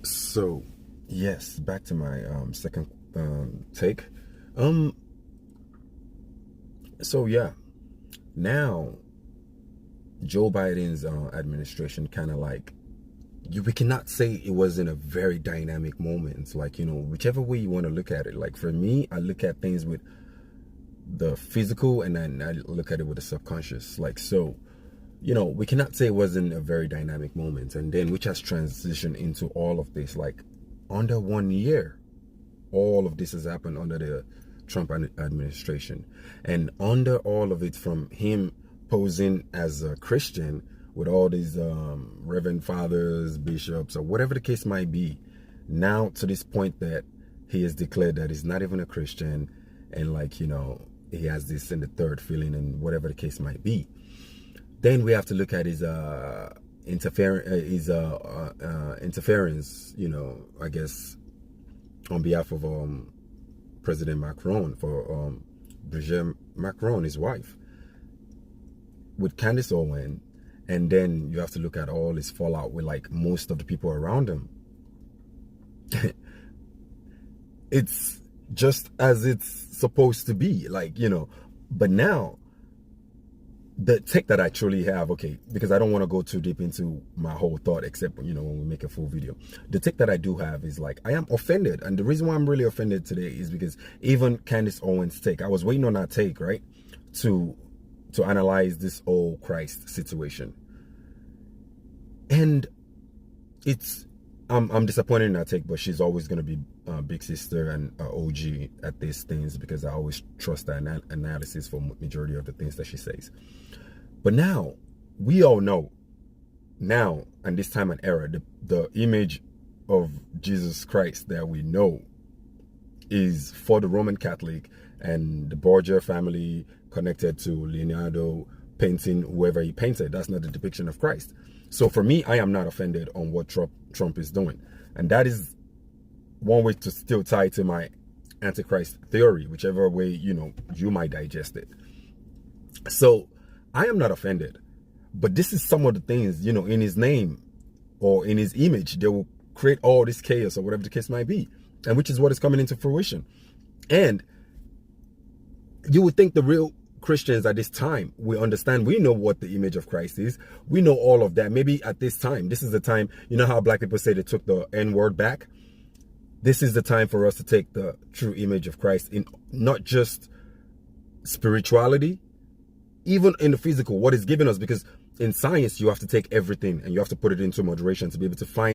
So, yes, back to my second take. Um, so yeah, now Joe Biden's administration kind of like we cannot say it wasn't a very dynamic moment. Like, whichever way you want to look at it. Like for me, I look at things with the physical and then I look at it with the subconscious. Like so, we cannot say it wasn't a very dynamic moment, and then which has transitioned into all of this. Like under 1 year, all of this has happened under the Trump administration. And under all of it, from him posing as a Christian with all these reverend fathers, bishops, or whatever the case might be, now to this point that he has declared that he's not even a Christian, and like, he has this and the third feeling and whatever the case might be. Then we have to look at his interference, I guess, on behalf of President Macron, for Brigitte Macron, his wife, with Candace Owen. And then you have to look at all his fallout with like most of the people around him. It's just as it's supposed to be, like, but now the take that I truly have, okay, because I don't want to go too deep into my whole thought, except, when we make a full video. The take that I do have is like, I am offended. And the reason why I'm really offended today is because even Candace Owens' take, I was waiting on that take, right? To analyze this whole Christ situation. And I'm disappointed in that take, but she's always going to be big sister and OG at these things, because I always trust that analysis for majority of the things that she says. But now, we all know, now, and this time and era, the image of Jesus Christ that we know is for the Roman Catholic and the Borgia family connected to Leonardo painting whoever he painted. That's not the depiction of Christ. So for me, I am not offended on what Trump is doing. And that is one way to still tie to my Antichrist theory, whichever way, you might digest it. So I am not offended. But this is some of the things, in his name or in his image, they will create all this chaos or whatever the case might be. And which is what is coming into fruition. And you would think the real Christians at this time, we understand, we know what the image of Christ is. We know all of that. Maybe at this time, this is the time, how black people say they took the N-word back? This is the time for us to take the true image of Christ in not just spirituality, even in the physical, what is given us, because in science, you have to take everything and you have to put it into moderation to be able to find